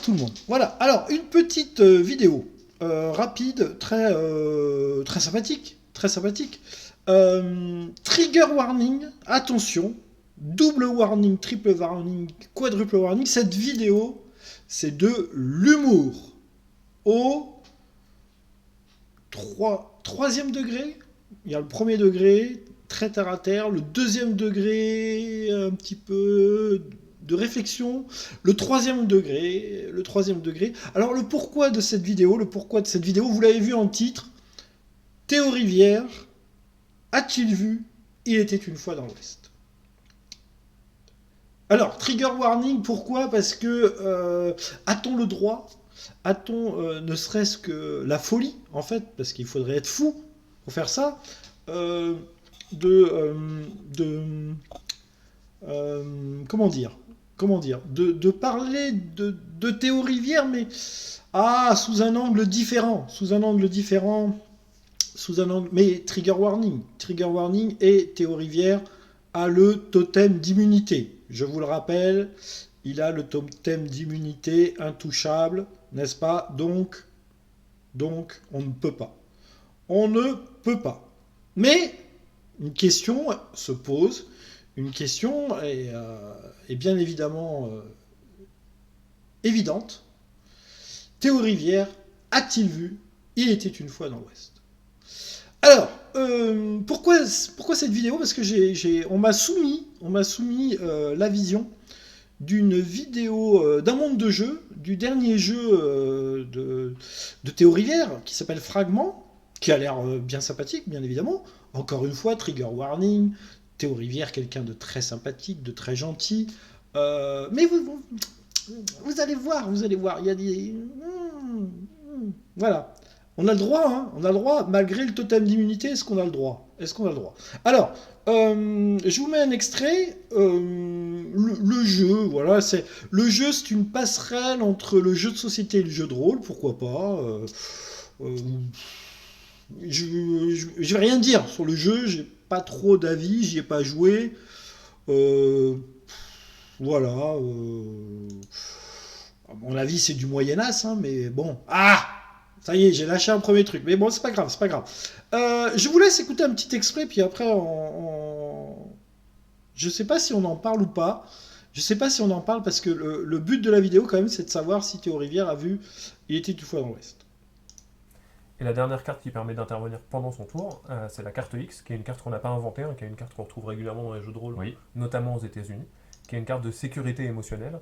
bonsoir tout le monde. Voilà, alors une petite vidéo rapide, très sympathique, très sympathique. Trigger warning, attention, double warning, triple warning, quadruple warning. Cette vidéo, c'est de l'humour au troisième degré. Il y a le premier degré, très terre à terre, le deuxième degré, un petit peu de réflexion, le troisième degré. Alors le pourquoi de cette vidéo, vous l'avez vu en titre, Théo Rivière, a-t-il vu Il était une fois dans l'Ouest. Alors, trigger warning, pourquoi ? Parce que a-t-on le droit ? A-t-on ne serait-ce que la folie, en fait, parce qu'il faudrait être fou pour faire ça, comment dire, de parler de Théo Rivière, mais sous un angle différent, mais trigger warning, et Théo Rivière a le totem d'immunité. Je vous le rappelle, il a le totem d'immunité intouchable, n'est-ce pas ? Donc, on ne peut pas. On ne peut pas. Mais une question se pose. Une question est bien évidemment évidente. Théo Rivière a-t-il vu Il était une fois dans l'Ouest ? Alors, pourquoi cette vidéo ? Parce que on m'a soumis la vision d'une vidéo d'un monde de jeu, du dernier jeu de Théo Rivière, qui s'appelle Fragment, qui a l'air bien sympathique, bien évidemment. Encore une fois, trigger warning, Théo Rivière, quelqu'un de très sympathique, de très gentil. Mais vous allez voir, il y a des... Voilà. On a le droit, malgré le totem d'immunité, est-ce qu'on a le droit ? Alors, je vous mets un extrait. Le jeu, voilà, le jeu, c'est une passerelle entre le jeu de société et le jeu de rôle, pourquoi pas. Je vais rien dire sur le jeu, j'ai pas trop d'avis, j'y ai pas joué. Voilà. À mon avis, c'est du Moyen-Âge, mais bon. Ça y est, j'ai lâché un premier truc. Mais bon, c'est pas grave. Je vous laisse écouter un petit extrait, puis après, je sais pas si on en parle ou pas. Je sais pas si on en parle, parce que le but de la vidéo, quand même, c'est de savoir si Théo Rivière a vu Il était une fois dans l'Ouest. Et la dernière carte qui permet d'intervenir pendant son tour, c'est la carte X, qui est une carte qu'on n'a pas inventée, qui est une carte qu'on retrouve régulièrement dans les jeux de rôle, notamment aux États-Unis, qui est une carte de sécurité émotionnelle.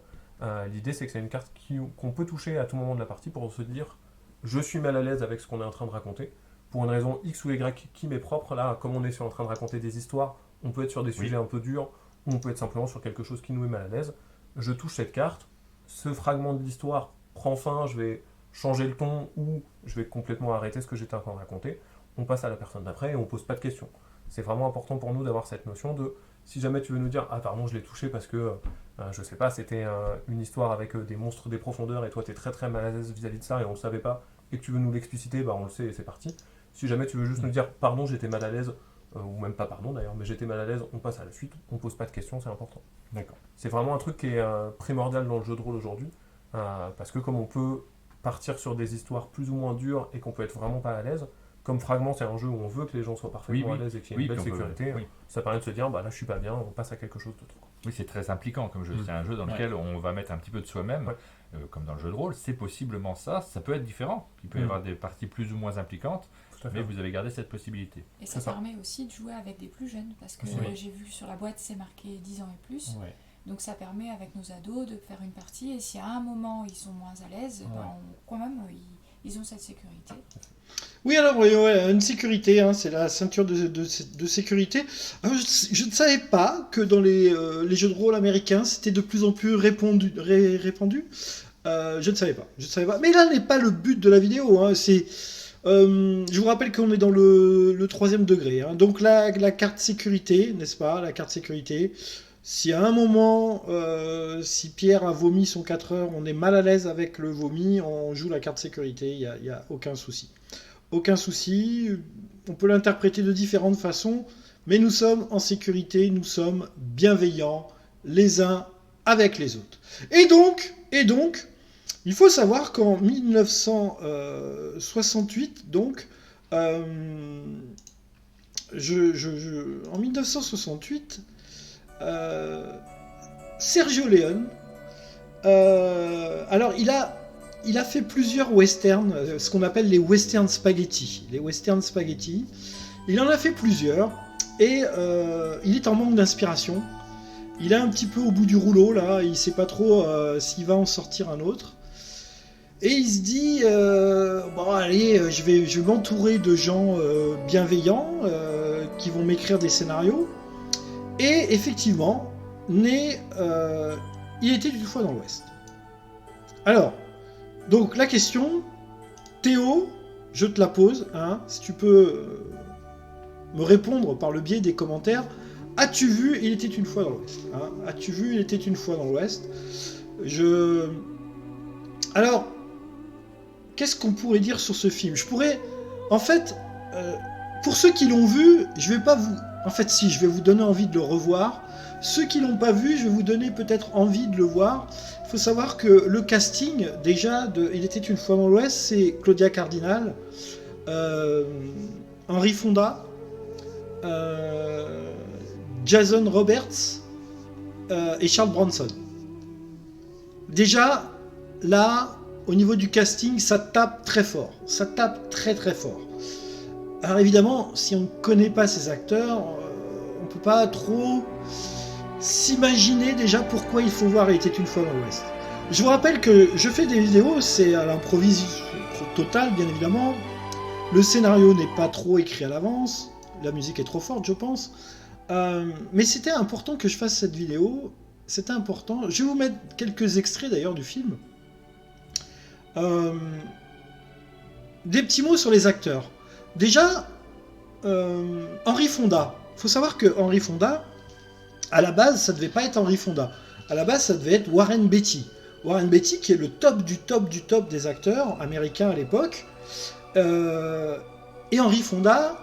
L'idée, c'est que c'est une carte qu'on peut toucher à tout moment de la partie pour se dire « je suis mal à l'aise avec ce qu'on est en train de raconter ». Pour une raison X ou Y qui m'est propre, là, comme on est en train de raconter des histoires, on peut être sur des sujets un peu durs, ou on peut être simplement sur quelque chose qui nous est mal à l'aise. Je touche cette carte, ce fragment de l'histoire prend fin, je vais changer le ton, ou je vais complètement arrêter ce que j'étais en train de raconter. On passe à la personne d'après et on pose pas de questions. C'est vraiment important pour nous d'avoir cette notion de, si jamais tu veux nous dire « ah pardon, je l'ai touché parce que, je sais pas, c'était une histoire avec des monstres des profondeurs et toi t'es très très mal à l'aise vis-à-vis de ça et on le savait pas, et que tu veux nous l'expliciter, on le sait et c'est parti. Si jamais tu veux juste nous dire « pardon, j'étais mal à l'aise », ou même pas pardon d'ailleurs, mais j'étais mal à l'aise, on passe à la suite, on pose pas de questions, c'est important. D'accord. C'est vraiment un truc qui est primordial dans le jeu de rôle aujourd'hui, parce que comme on peut partir sur des histoires plus ou moins dures et qu'on peut être vraiment pas à l'aise, comme Fragment, c'est un jeu où on veut que les gens soient parfaitement à l'aise et qu'il y ait une belle sécurité, ça permet de se dire, là je suis pas bien, on passe à quelque chose d'autre. Oui, c'est très impliquant comme jeu. C'est un jeu dans lequel on va mettre un petit peu de soi-même, comme dans le jeu de rôle. C'est possiblement ça. Ça peut être différent. Il peut y avoir des parties plus ou moins impliquantes, mais vous avez gardé cette possibilité. Et ça permet aussi de jouer avec des plus jeunes, parce que j'ai vu sur la boîte, c'est marqué 10 ans et plus. Donc ça permet avec nos ados de faire une partie, et si à un moment ils sont moins à l'aise, quand même ils ont cette sécurité. Oui, alors une sécurité, c'est la ceinture de sécurité. Alors, je ne savais pas que dans les jeux de rôle américains, c'était de plus en plus répandu. Je ne savais pas. Mais là n'est pas le but de la vidéo. Je vous rappelle qu'on est dans le troisième degré. Donc la carte sécurité, n'est-ce pas ? La carte sécurité. Si à un moment, si Pierre a vomi son 4 heures, on est mal à l'aise avec le vomi, on joue la carte sécurité, il n'y a aucun souci. Aucun souci, on peut l'interpréter de différentes façons, mais nous sommes en sécurité, nous sommes bienveillants les uns avec les autres. Et donc, Il faut savoir qu'en 1968, donc, en 1968, Sergio Leone, alors il a fait plusieurs westerns, ce qu'on appelle les western spaghetti. Les western spaghetti, il en a fait plusieurs, et il est en manque d'inspiration. Il est un petit peu au bout du rouleau, là, il sait pas trop s'il va en sortir un autre. Et il se dit, bon allez, je vais m'entourer de gens bienveillants qui vont m'écrire des scénarios. Et effectivement, il était une fois dans l'Ouest. Alors, donc la question, Théo, je te la pose, hein, si tu peux me répondre par le biais des commentaires. As-tu vu Il était une fois dans l'Ouest, hein, as-tu vu Il était une fois dans l'Ouest? Alors, qu'est-ce qu'on pourrait dire sur ce film? Je pourrais... En fait, pour ceux qui l'ont vu, je vais pas vous... En fait, si, je vais vous donner envie de le revoir. Ceux qui l'ont pas vu, je vais vous donner peut-être envie de le voir. Il faut savoir que le casting, déjà, de Il était une fois dans l'Ouest, c'est Claudia Cardinal, Henry Fonda, Jason Roberts et Charles Bronson. Déjà, là, au niveau du casting, ça tape très fort. Ça tape très très fort. Alors évidemment, si on ne connaît pas ces acteurs, on ne peut pas trop s'imaginer déjà pourquoi il faut voir Il était une fois dans l'Ouest. Je vous rappelle que je fais des vidéos, c'est à l'improviste totale, bien évidemment. Le scénario n'est pas trop écrit à l'avance. La musique est trop forte, je pense. Mais c'était important que je fasse cette vidéo. C'était important. Je vais vous mettre quelques extraits d'ailleurs du film. Des petits mots sur les acteurs. Déjà, Henry Fonda. Il faut savoir que Henry Fonda, à la base, ça devait pas être Henry Fonda. À la base, ça devait être Warren Beatty. Warren Beatty, qui est le top du top du top des acteurs américains à l'époque. Et Henry Fonda,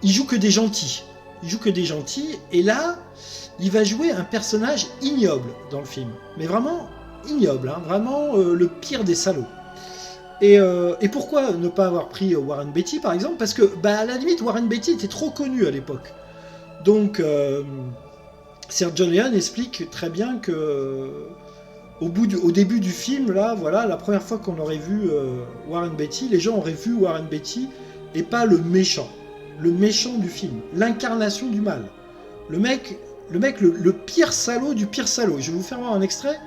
il joue que des gentils. Il joue que des gentils. Et là, il va jouer un personnage ignoble dans le film. Mais vraiment ignoble, hein, vraiment le pire des salauds. Et pourquoi ne pas avoir pris Warren Beatty, par exemple? Parce que, à la limite, Warren Beatty était trop connu à l'époque. Donc, Sergio Leone explique très bien que au début du film, là, voilà, la première fois qu'on aurait vu Warren Beatty, les gens auraient vu Warren Beatty et pas le méchant du film, l'incarnation du mal. Le mec, le pire salaud du pire salaud. Je vais vous faire voir un extrait.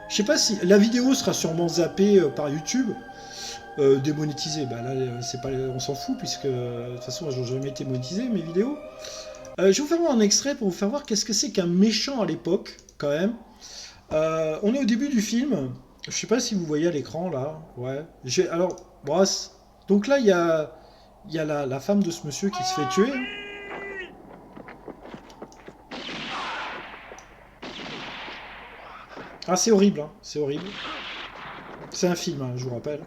Je sais pas si la vidéo sera sûrement zappée par YouTube, démonétisée. Là, c'est pas, on s'en fout puisque de toute façon, elles n'ont jamais été monétisées mes vidéos. Je vais vous faire voir un extrait pour vous faire voir qu'est-ce que c'est qu'un méchant à l'époque, quand même. On est au début du film. Je sais pas si vous voyez à l'écran là. Ouais. Alors, donc là, il y a la femme de ce monsieur qui se fait tuer. Ah, c'est horrible, hein. C'est horrible. C'est un film, hein, je vous rappelle.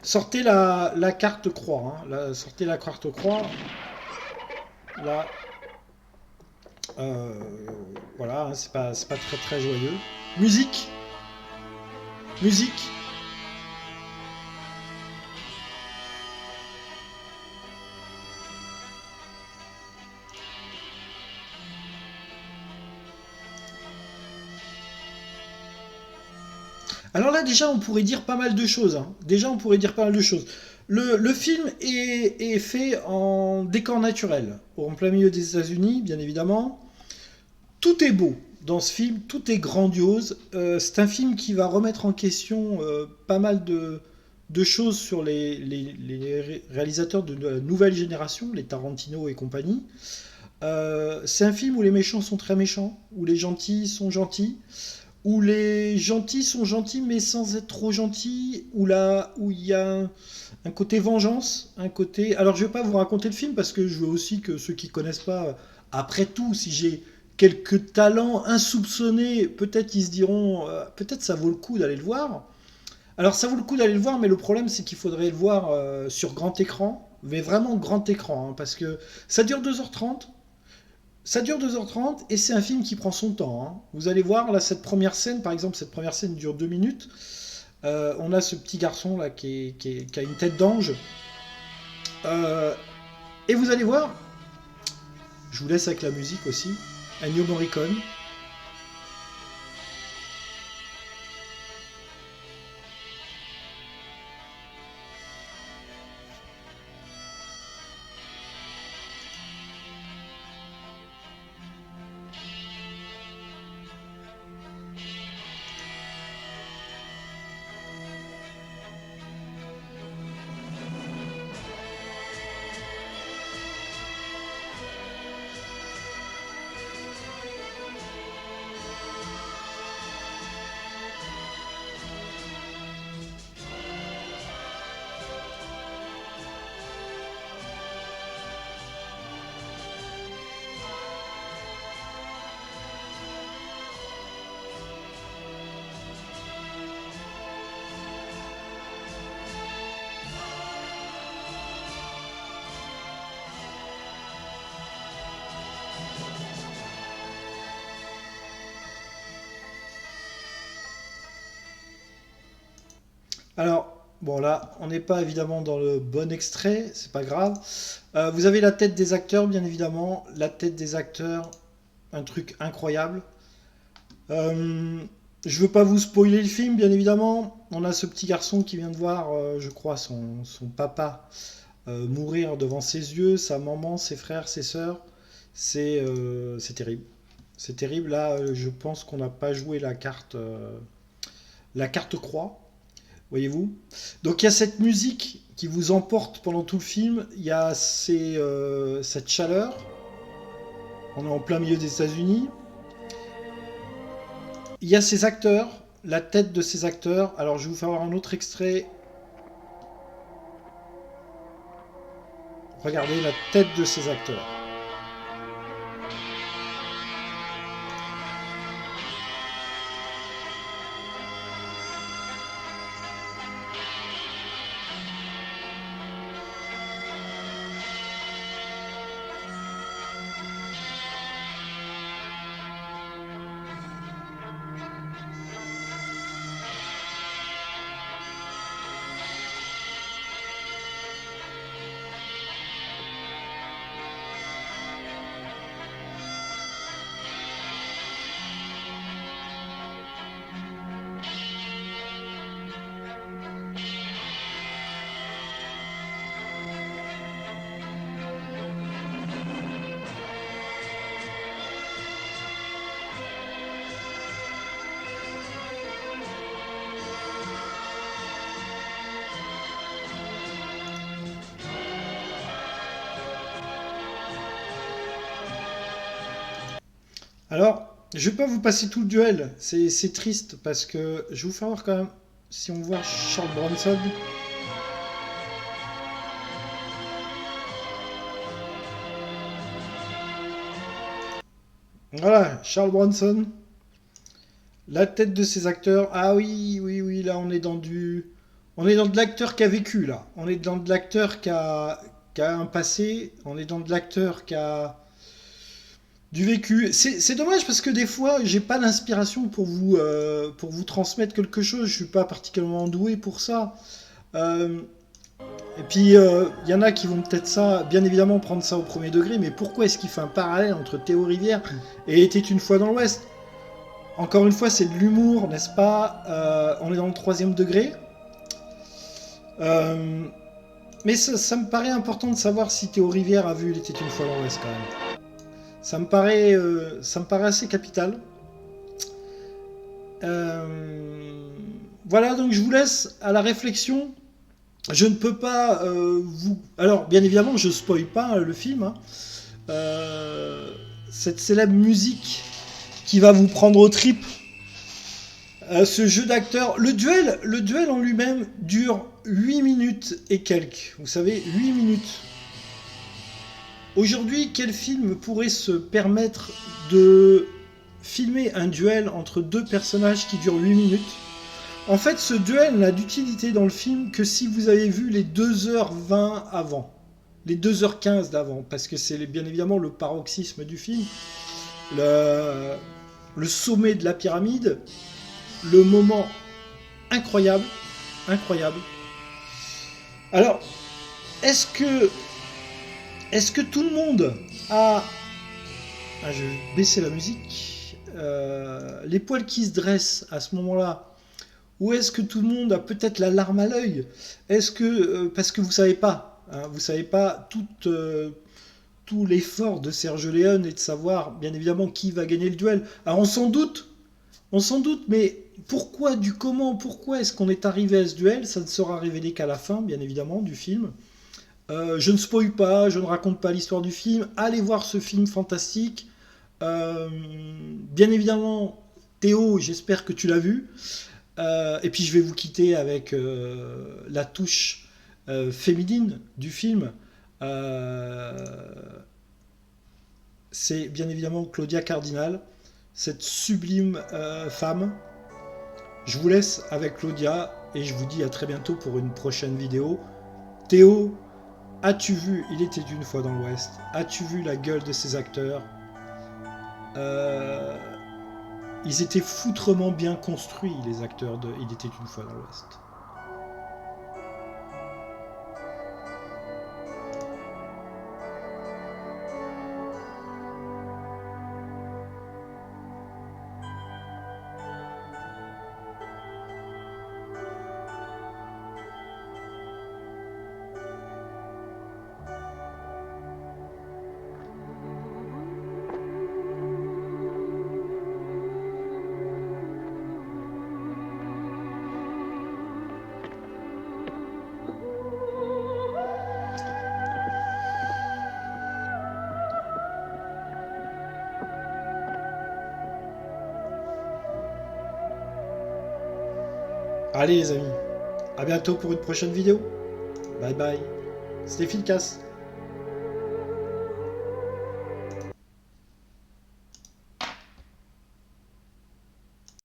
Sortez la carte croix. Hein. Sortez la carte croix. Là. Voilà, hein, c'est pas très très joyeux. Musique. Alors là, déjà, on pourrait dire pas mal de choses. Hein. Le film est fait en décor naturel, en plein milieu des États-Unis, bien évidemment. Tout est beau dans ce film, tout est grandiose. C'est un film qui va remettre en question pas mal de choses sur les réalisateurs de la nouvelle génération, les Tarantino et compagnie. C'est un film où les méchants sont très méchants, où les gentils sont gentils, où les gentils sont gentils mais sans être trop gentils, où il y a un côté vengeance, un côté... Alors je vais pas vous raconter le film parce que je veux aussi que ceux qui connaissent pas, après tout, si j'ai quelques talents insoupçonnés, peut-être ils se diront, peut-être ça vaut le coup d'aller le voir. Alors ça vaut le coup d'aller le voir, mais le problème c'est qu'il faudrait le voir sur grand écran, mais vraiment grand écran, hein, parce que ça dure 2h30. Ça dure 2h30 et c'est un film qui prend son temps. Hein. Vous allez voir, là, cette première scène, par exemple, cette première scène dure 2 minutes. On a ce petit garçon là qui a une tête d'ange. Et vous allez voir, je vous laisse avec la musique aussi, Ennio Morricone. Alors, bon là, on n'est pas évidemment dans le bon extrait, c'est pas grave. Vous avez la tête des acteurs, bien évidemment. La tête des acteurs, un truc incroyable. Je veux pas vous spoiler le film, bien évidemment. On a ce petit garçon qui vient de voir, je crois, son papa mourir devant ses yeux, sa maman, ses frères, ses sœurs. C'est terrible. C'est terrible. Là, je pense qu'on n'a pas joué la carte croix. Voyez-vous? Donc il y a cette musique qui vous emporte pendant tout le film. Il y a cette chaleur. On est en plein milieu des États-Unis. Il y a ces acteurs, la tête de ces acteurs. Alors je vais vous faire voir un autre extrait. Regardez la tête de ces acteurs. Alors, je vais pas vous passer tout le duel, c'est triste parce que je vais vous faire voir quand même, si on voit Charles Bronson. Voilà, Charles Bronson. La tête de ces acteurs. Ah oui, oui, oui, là on est dans du... On est dans de l'acteur qui a vécu, là. On est dans de l'acteur qui a un passé. On est dans de l'acteur qui a... du vécu. C'est dommage parce que des fois, j'ai pas l'inspiration pour vous transmettre quelque chose. Je suis pas particulièrement doué pour ça. Et puis, il y en a qui vont peut-être ça, bien évidemment, prendre ça au premier degré. Mais pourquoi est-ce qu'il fait un parallèle entre Théo Rivière et Était une fois dans l'Ouest? Encore une fois, c'est de l'humour, n'est-ce pas? On est dans le troisième degré. Mais ça me paraît important de savoir si Théo Rivière a vu Il était une fois dans l'Ouest, quand même. Ça me paraît assez capital. Voilà, donc je vous laisse à la réflexion. Je ne peux pas vous... Alors, bien évidemment, je ne spoil pas le film. Hein. Cette célèbre musique qui va vous prendre aux tripes. Ce jeu d'acteurs. Le duel en lui-même dure 8 minutes et quelques. Vous savez, 8 minutes. Aujourd'hui, quel film pourrait se permettre de filmer un duel entre deux personnages qui dure 8 minutes? En fait, ce duel n'a d'utilité dans le film que si vous avez vu les 2h20 avant. les 2h15 d'avant, parce que c'est bien évidemment le paroxysme du film, le sommet de la pyramide, le moment incroyable. Alors, est-ce que tout le monde a... Ah, je vais baisser la musique. Les poils qui se dressent à ce moment-là, ou est-ce que tout le monde a peut-être la larme à l'œil? Est-ce que... parce que vous savez pas, hein, tout l'effort de Sergio Leone est de savoir, bien évidemment, qui va gagner le duel. Alors on s'en doute, mais pourquoi est-ce qu'on est arrivé à ce duel? Ça ne sera révélé qu'à la fin, bien évidemment, du film. Je ne spoil pas, je ne raconte pas l'histoire du film. Allez voir ce film fantastique. Bien évidemment, Théo, j'espère que tu l'as vu. Et puis je vais vous quitter avec la touche féminine du film. C'est bien évidemment Claudia Cardinal, cette sublime femme. Je vous laisse avec Claudia et je vous dis à très bientôt pour une prochaine vidéo. Théo, as-tu vu Il était une fois dans l'Ouest? As-tu vu la gueule de ces acteurs? Ils étaient foutrement bien construits, les acteurs de Il était une fois dans l'Ouest. Allez les amis, à bientôt pour une prochaine vidéo. Bye bye. C'était efficace.